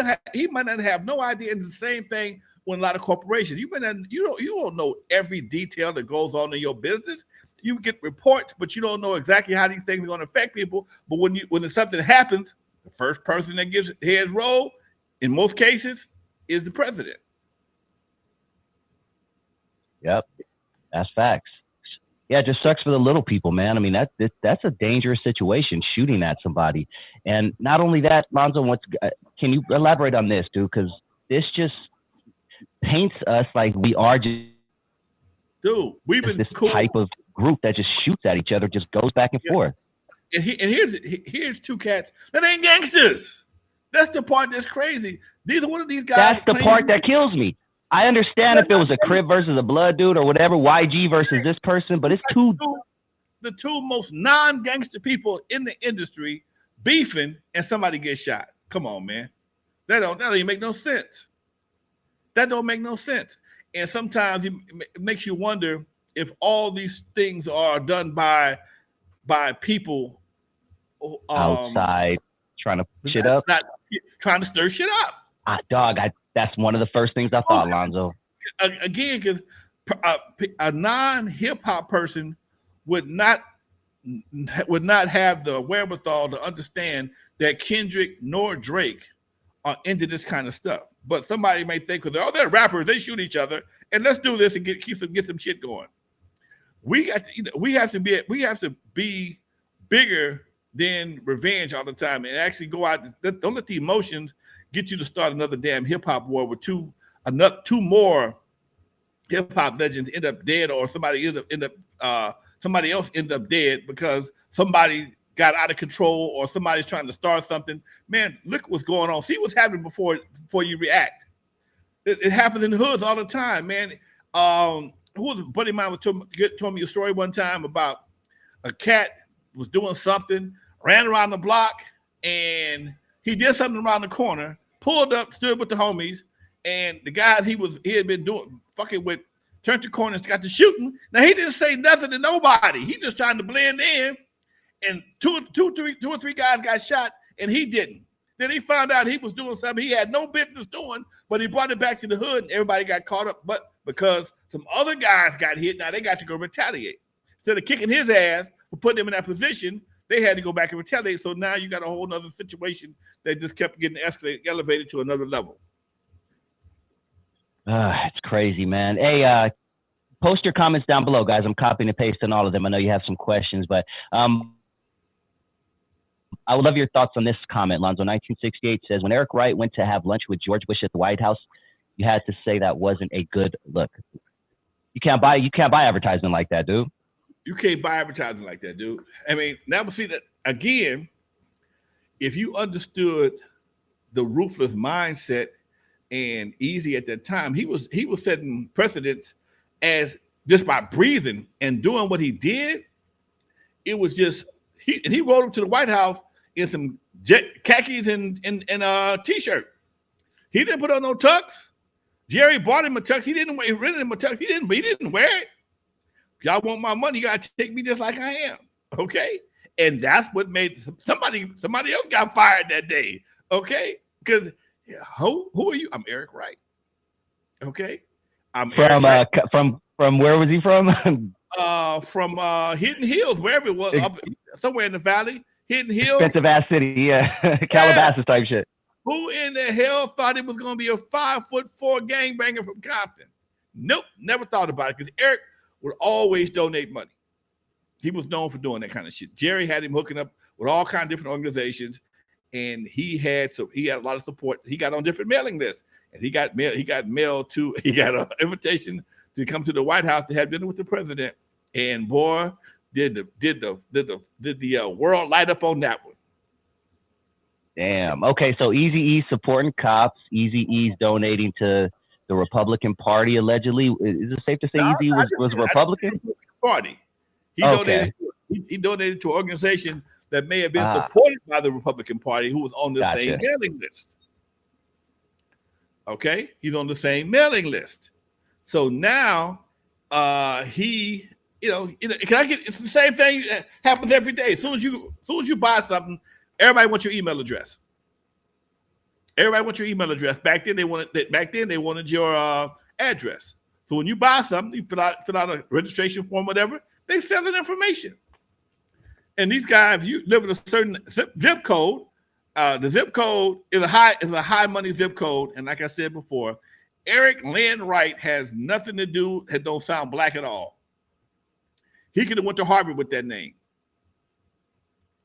might not have no idea. It's the same thing with a lot of corporations. You don't know every detail that goes on in your business. You get reports, but you don't know exactly how these things are going to affect people. But when something happens, the first person that gives heads roll, in most cases, is the president. Yep, that's facts. Yeah, it just sucks for the little people, man. I mean, that's a dangerous situation, shooting at somebody. And not only that, Lonzo, can you elaborate on this, dude? Because this just paints us like we are just, dude, we've been this cool type of group that just shoots at each other, just goes back and forth. And here's two cats that ain't gangsters. That's the part that's crazy. Neither one of these guys. That's the part that kills me. I understand if it was a Crip versus a Blood dude or whatever, YG versus this person, but it's the two most non-gangster people in the industry beefing, and somebody gets shot. Come on, man. That don't even make no sense. That don't make no sense. And sometimes it makes you wonder if all these things are done by people outside trying to shit up, not trying to stir shit up. Dog, that's one of the first things I thought, Lonzo. Again, because a non-hip hop person would not have the wherewithal to understand that Kendrick nor Drake are into this kind of stuff. But somebody may think, well, they're rappers, they shoot each other, and let's do this and get some shit going. We have to be bigger than revenge all the time, and actually go out. Don't let the emotions get you to start another damn hip hop war with two more hip hop legends end up dead, or somebody else end up dead because somebody got out of control or somebody's trying to start something. Man, look what's going on. See what's happening before you react. It happens in the hoods all the time, man. Who was a buddy of mine told me a story one time about a cat was doing something, ran around the block, and he did something around the corner, pulled up, stood with the homies, and the guys he had been doing fucking with turned the corner and got to shooting. Now he didn't say nothing to nobody. He just trying to blend in, and two or three guys got shot, and he didn't. Then he found out he was doing something he had no business doing, but he brought it back to the hood, and everybody got caught up. But because some other guys got hit, now they got to go retaliate. Instead of kicking his ass for putting him in that position, they had to go back and retaliate. So now you got a whole nother situation that just kept getting elevated to another level. It's crazy, man. Hey, post your comments down below, guys. I'm copying and pasting all of them. I know you have some questions, but I would love your thoughts on this comment. Lonzo 1968 says, when Eric Wright went to have lunch with George Bush at the White House, you had to say that wasn't a good look. You can't buy advertising like that, dude. You can't buy advertising like that, dude. I mean, now we see that again. If you understood the ruthless mindset and Easy at that time, he was setting precedents as just by breathing and doing what he did. It was just he rolled up to the White House in some khakis and t-shirt. He didn't put on no tux. Jerry bought him a tux. He rented him a tux. He didn't wear it. Y'all want my money, you gotta take me just like I am. Okay. And that's what made somebody else got fired that day. Okay. Because who are you? I'm Eric Wright. Okay. I'm from Eric Wright. From where was he from? From Hidden Hills, wherever it was, up somewhere in the valley. Hidden Hills. Expensive ass city, yeah. Calabasas type shit. Who in the hell thought it was gonna be a 5'4" gangbanger from Compton? Nope, never thought about it, because Eric would always donate money. He was known for doing that kind of shit. Jerry had him hooking up with all kinds of different organizations, and he had a lot of support. He got on different mailing lists, and he got an invitation to come to the White House to have dinner with the president. And boy, did the world light up on that one. Damn. Okay, so Eazy-E supporting cops. Eazy-E's donating to the Republican Party allegedly. Is it safe to say Eazy was a Republican? Party. He donated to an organization that may have been supported by the Republican Party, who was on the same mailing list. Okay, he's on the same mailing list. So now he, it's the same thing that happens every day. As soon as you buy something, everybody wants your email address. Everybody wants your email address. Back then they wanted your address. So when you buy something, you fill out a registration form, whatever, they sell that information. And these guys, if you live in a certain zip code, the zip code is a high money zip code. And like I said before, Eric Lynn Wright has nothing to do, it don't sound black at all. He could have went to Harvard with that name.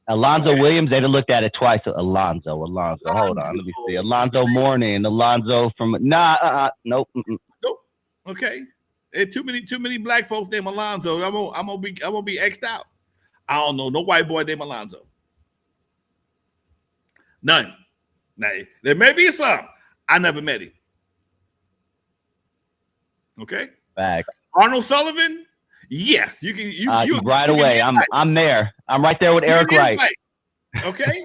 Alonzo Williams, they'd have looked at it twice. Alonzo. Hold on, let me see. Alonzo Mourning, Alonzo from nope. Nope. Okay. There's too many black folks named Alonzo. I'm gonna be X'd out. I don't know no white boy named Alonzo. None. Now, there may be some. I never met him. Okay. Back. Arnold Sullivan. Yes, you can. Right away. I'm there. I'm right there with Eric Wright. Okay.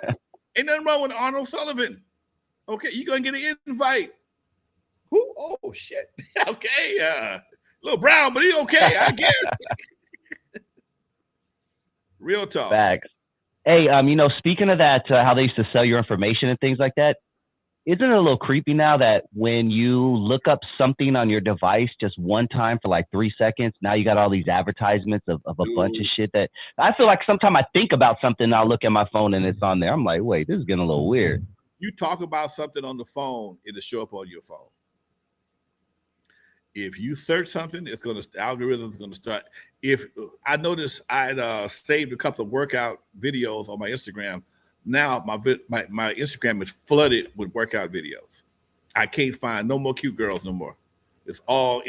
Ain't nothing wrong with Arnold Sullivan. Okay, you're gonna get an invite. Who? Oh shit. Okay. A little brown, but he's okay, I guess. Real talk. Facts. Hey, speaking of that, how they used to sell your information and things like that, isn't it a little creepy now that when you look up something on your device just one time for like 3 seconds, now you got all these advertisements of a bunch of shit that I feel like sometimes I think about something and I'll look at my phone and it's on there. I'm like, wait, this is getting a little weird. You talk about something on the phone, it'll show up on your phone. If you search something, the algorithm is gonna start. If I noticed, I saved a couple of workout videos on my Instagram. Now my Instagram is flooded with workout videos. I can't find no more cute girls no more. It's all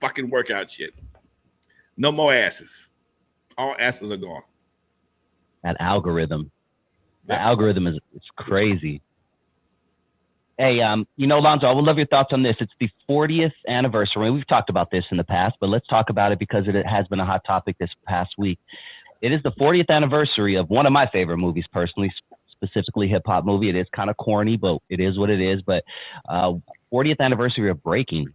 fucking workout shit. No more asses. All asses are gone. That algorithm. The algorithm is crazy. Hey, Lonzo, I would love your thoughts on this. It's the 40th anniversary. We've talked about this in the past, but let's talk about it because it has been a hot topic this past week. It is the 40th anniversary of one of my favorite movies, personally, specifically hip hop movie. It is kind of corny, but it is what it is. But 40th anniversary of Breaking.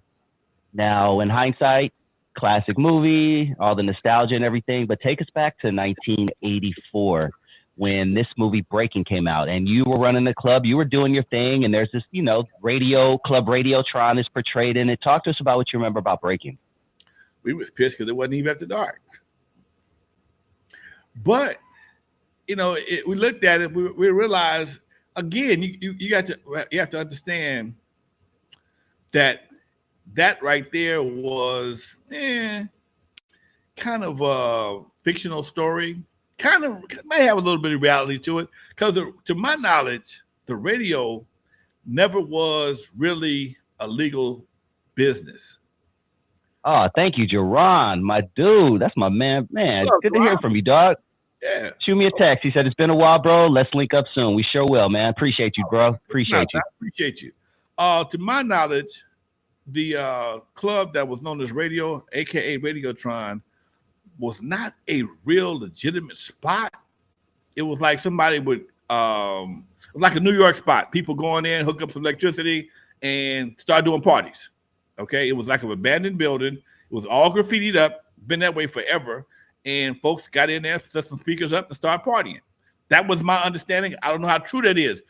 Now, in hindsight, classic movie, all the nostalgia and everything, but take us back to 1984 when this movie Breaking came out and you were running the club, you were doing your thing, and there's this, Club Radiotron is portrayed in it. Talk to us about what you remember about Breaking. We was pissed because it wasn't even after dark. But, we looked at it, we realized, again, you have to understand that right there was kind of a fictional story, may have a little bit of reality to it, because to my knowledge, the radio never was really a legal business. Oh, thank you, Jerron, my dude. That's my man. Man, good to hear from you, dog. Yeah. Shoot me a text. He said, it's been a while, bro. Let's link up soon. We sure will, man. Appreciate you, bro. Appreciate you. I appreciate you. To my knowledge, the club that was known as Radio, aka Radiotron, was not a real legitimate spot. It was like somebody would like a New York spot. People going in, hook up some electricity, and start doing parties. Okay, it was like an abandoned building. It was all graffitied up, been that way forever. And folks got in there, set some speakers up, and start partying. That was my understanding. I don't know how true that is.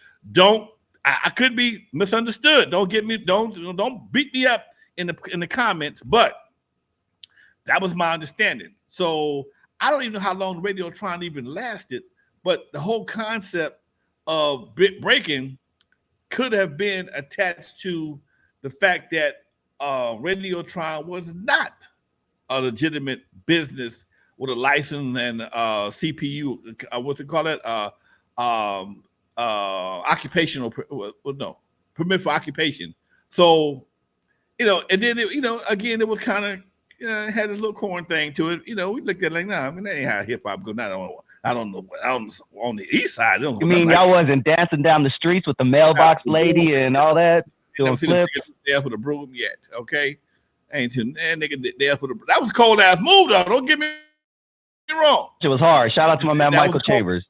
I could be misunderstood. Don't beat me up in the comments, but that was my understanding. So I don't even know how long the Radiotron even lasted, but the whole concept of breaking could have been attached to the fact that Radiotron was not a legitimate business with a license and CPU. What's it called? Occupational. No, permit for occupation. So, and then again, it was kind of it had this little corn thing to it. We looked at it like, nah, I mean, that ain't how hip hop goes. I don't know. On the east side, you mean y'all wasn't dancing down the streets with the mailbox lady and all that? Doing flips? There for the broom yet? Okay, ain't seen that nigga there for the. That was a cold ass move though. Don't get me wrong. It was hard. Shout out to my man Michael Chambers.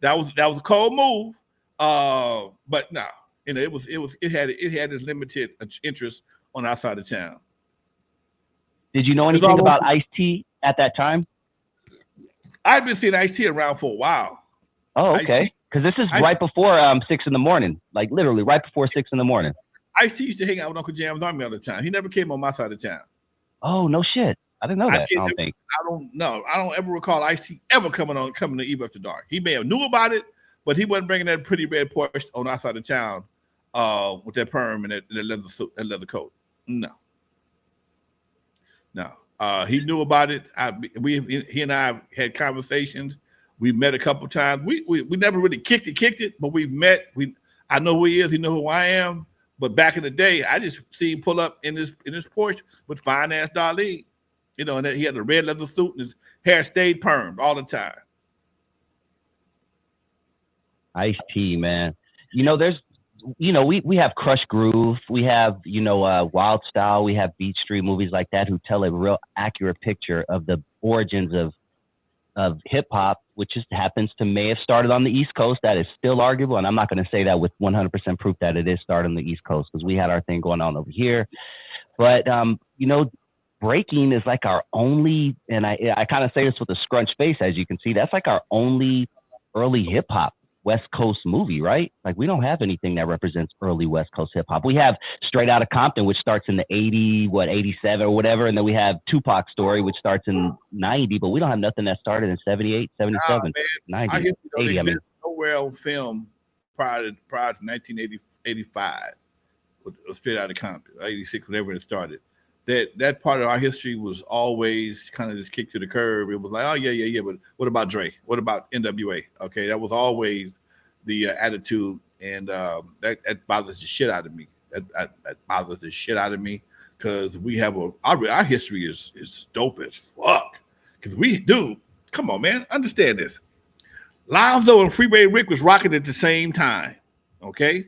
That was a cold move. But no, it had its limited interest on our side of town. Did you know anything about Ice-T at that time? I've been seeing Ice-T around for a while. Oh, okay. Because this is right before 6 in the morning, like literally right before 6 in the morning. Ice-T used to hang out with Uncle Jam's Army all the time. He never came on my side of town. Oh, no shit. I didn't know that. I don't know. I don't ever recall Ice-T ever coming to Eve After Dark. He may have knew about it, but he wasn't bringing that pretty red Porsche on our side of town with that perm and that leather suit, that leather coat. No. He knew about it. He and I had conversations. We met a couple times. We never really kicked it, but we've met. I know who he is. He know who I am. But back in the day, I just see him pull up in his Porsche with fine ass Darlene. And he had a red leather suit and his hair stayed permed all the time. Ice-T, man. There's, we have Crush Groove, we have, Wild Style, we have Beat Street, movies like that who tell a real accurate picture of the origins of hip hop, which just may have started on the East Coast. That is still arguable, and I'm not going to say that with 100% proof that it is started on the East Coast because we had our thing going on over here. But breaking is like our only, and I kind of say this with a scrunch face, as you can see, that's like our only early hip hop West Coast movie, right? Like we don't have anything that represents early West Coast hip hop. We have Straight Outta Compton, which starts in the 87 or whatever. And then we have Tupac's Story, which starts in 90, but we don't have nothing that started in 78, 77, 90, 80. I mean, nowhere on film prior to 1985 was Straight Outta Compton, 86, whenever it started. That part of our history was always kind of just kicked to the curb. It was like, oh yeah, but what about Dre? What about N.W.A? Okay, that was always the attitude, and that bothers the shit out of me. That bothers the shit out of me because we have our history is dope as fuck. Because we do. Come on, man, understand this. Lonzo and Freeway Rick was rocking at the same time. Okay.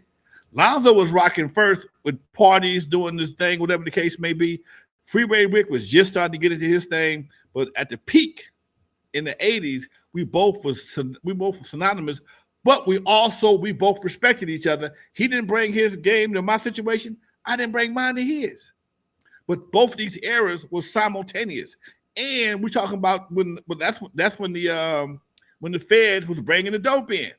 Lonzo was rocking first with parties, doing this thing, whatever the case may be. Freeway Rick was just starting to get into his thing, but at the peak in the 80s, we both were synonymous, but we both respected each other. He didn't bring his game to my situation. I didn't bring mine to his. But both of these eras were simultaneous. And we're talking about when the feds was bringing the dope in.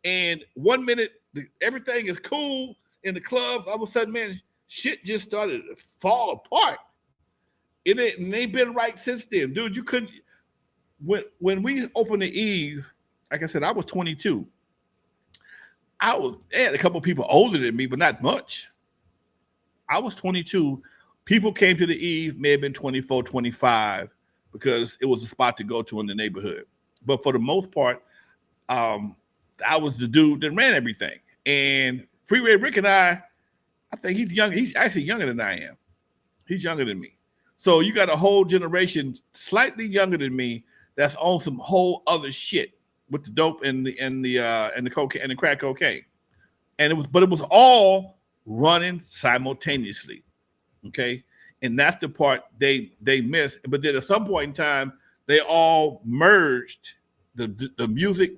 And 1 minute, everything is cool in the clubs. All of a sudden, man, shit just started to fall apart. And ain't been right since then. Dude, you couldn't. When we opened the Eve, like I said, I was 22. I had a couple of people older than me, but not much. I was 22. People came to the Eve, may have been 24, 25, because it was a spot to go to in the neighborhood. But for the most part, I was the dude that ran everything. And Freeway Rick and I think he's young. He's actually younger than I am. He's younger than me. So you got a whole generation slightly younger than me that's on some whole other shit with the dope and the cocaine and the crack cocaine. And it was all running simultaneously. Okay. And that's the part they missed. But then at some point in time, they all merged the music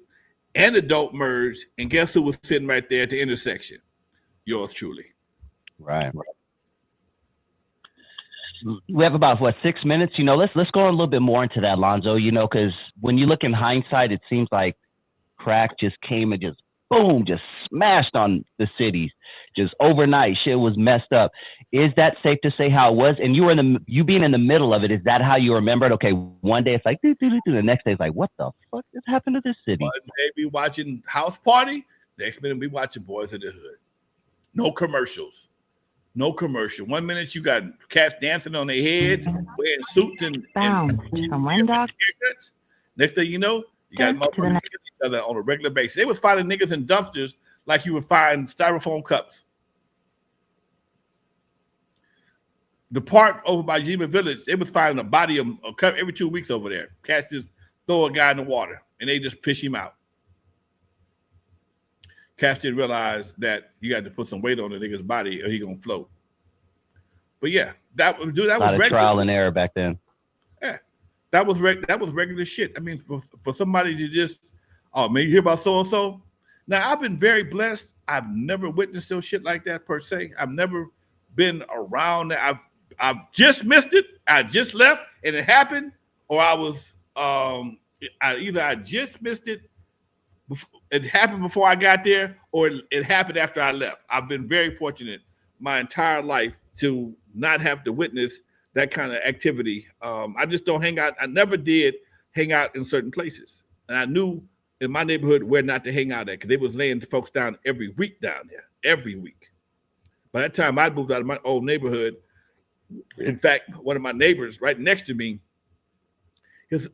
and the dope merged, and guess who was sitting right there at the intersection? Yours truly. Right. We have about 6 minutes. You know, let's go a little bit more into that, Lonzo. You know, because when you look in hindsight, it seems like crack just came and just boom, just smashed on the cities, just overnight. Shit was messed up. Is that safe to say how it was? And you being in the middle of it, is that how you remember it? Okay, one day it's like do. The next day it's like, what the fuck just happened to this city? One day be watching House Party. Next minute we watching Boys in the Hood. No commercials. No commercial. 1 minute you got cats dancing on their heads, wearing suits and from one dog. haircuts. Next thing you know, you got motherfuckers killing each other on a regular basis. They was finding niggas in dumpsters like you would find styrofoam cups. The park over by Jima Village, they was finding a body of a cup every 2 weeks over there. Cats just throw a guy in the water and they just fish him out. Cats didn't realize that you got to put some weight on the nigga's body or he gonna float. But yeah, that was regular trial and error back then. Yeah, that was regular shit. I mean, for somebody to just, oh man, you hear about so and so. Now I've been very blessed. I've never witnessed some shit like that per se. I've never been around that. I've just missed it. I just left and it happened, or I was I just missed it. It happened before I got there, or it happened after I left. I've been very fortunate my entire life to not have to witness that kind of activity. I just don't hang out. I never did hang out in certain places. And I knew in my neighborhood where not to hang out at because they was laying folks down every week down there, every week. By that time, I moved out of my old neighborhood. In fact, one of my neighbors right next to me, his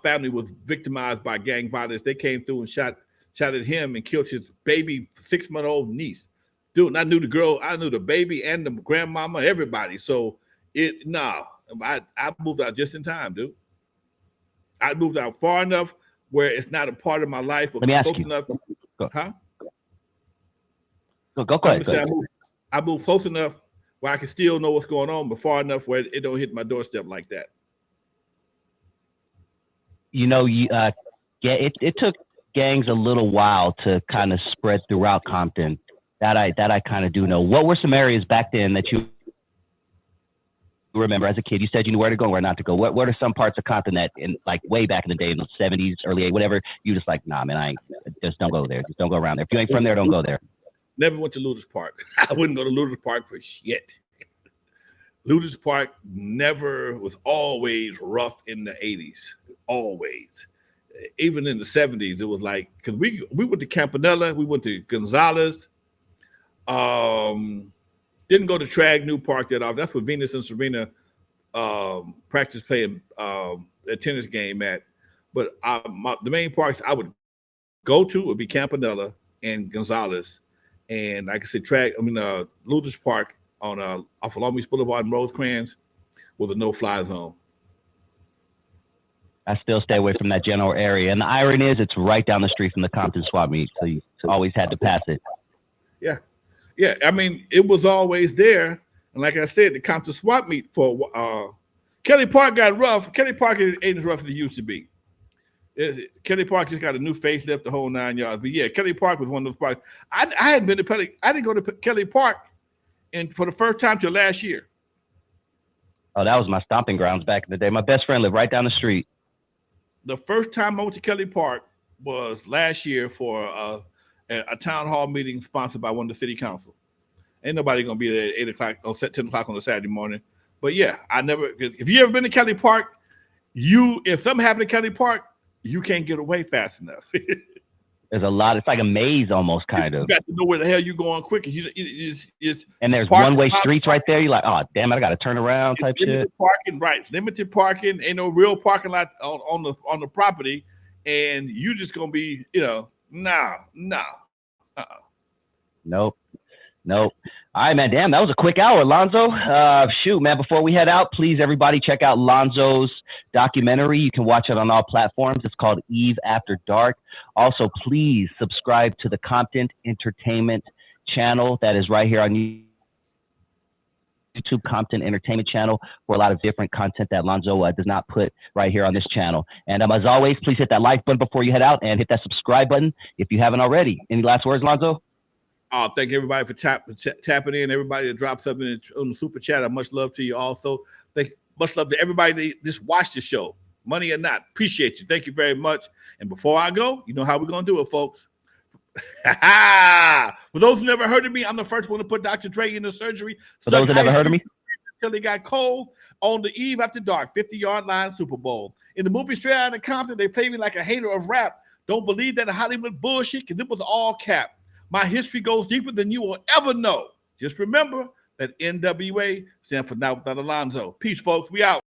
family was victimized by gang violence. They came through and shot at him and killed his baby 6-month-old niece. Dude, and I knew the girl, I knew the baby and the grandmama, everybody. So I moved out just in time, dude. I moved out far enough where it's not a part of my life, but close enough. Huh? Go ahead. I moved close enough where I can still know what's going on, but far enough where it don't hit my doorstep like that. You know, it took gangs a little while to kind of spread throughout Compton. That I kind of do know. What were some areas back then that you remember as a kid? You said you knew where to go, where not to go. What are some parts of Compton that, in like way back in the day, in the 70s, early 80s, whatever, you just like, nah, man, just don't go there. Just don't go around there. If you ain't from there, don't go there. Never went to Luders Park. I wouldn't go to Luders Park for shit. Luders Park was always rough in the 80s. Always. Even in the 70s, it was like, because we went to Campanella, we went to Gonzalez, didn't go to Trag New Park that often. That's where Venus and Serena practice playing a tennis game at. But the main parks I would go to would be Campanella and Gonzalez. And like I said, Luders Park on off of Long Beach Boulevard and Rosecrans was a no-fly zone. I still stay away from that general area. And the irony is it's right down the street from the Compton swap meet. So you always had to pass it. Yeah. Yeah. I mean, it was always there. And like I said, the Compton swap meet for Kelly Park got rough. Kelly Park ain't as rough as it used to be. Kelly Park just got a new facelift, the whole 9 yards. But yeah, Kelly Park was one of those parks. I hadn't been to I didn't go to Kelly Park for the first time till last year. Oh, that was my stomping grounds back in the day. My best friend lived right down the street. The first time I went to Kelly Park was last year for a town hall meeting sponsored by one of the city council. Ain't nobody gonna be there at 8 o'clock or 10 o'clock on a Saturday morning. But yeah, if you ever been to Kelly Park, if something happened to Kelly Park, you can't get away fast enough. There's a lot. It's like a maze almost, kind of. You got to know where the hell you're going quick. And there's one-way streets right there. You're like, oh, damn it, I got to turn around type shit. Parking, right. Limited parking. Ain't no real parking lot on the property. And you just going to be, nah. Nope. All right, man. Damn, that was a quick hour, Lonzo. Shoot, man. Before we head out, please, everybody, check out Lonzo's documentary. You can watch it on all platforms. It's called Eve After Dark. Also, please subscribe to the Compton Entertainment channel that is right here on YouTube content entertainment channel for a lot of different content that Lonzo does not put right here on this channel. And as always, please hit that like button before you head out and hit that subscribe button if you haven't already. Any last words, Lonzo? Thank everybody for tapping in. Everybody that drops up on the super chat. Much love to you also. Much love to everybody that just watched the show. Money or not. Appreciate you. Thank you very much. And before I go, you know how we're going to do it, folks. For those who never heard of me, I'm the first one to put Dr. Dre in the surgery. For those who never heard of me, until he got cold on the eve after dark, 50-yard line Super Bowl. In the movie Straight Outta Compton, they played me like a hater of rap. Don't believe that Hollywood bullshit, because it was all cap. My history goes deeper than you will ever know. Just remember that N.W.A. stands for Now Without Alonzo. Peace, folks. We out.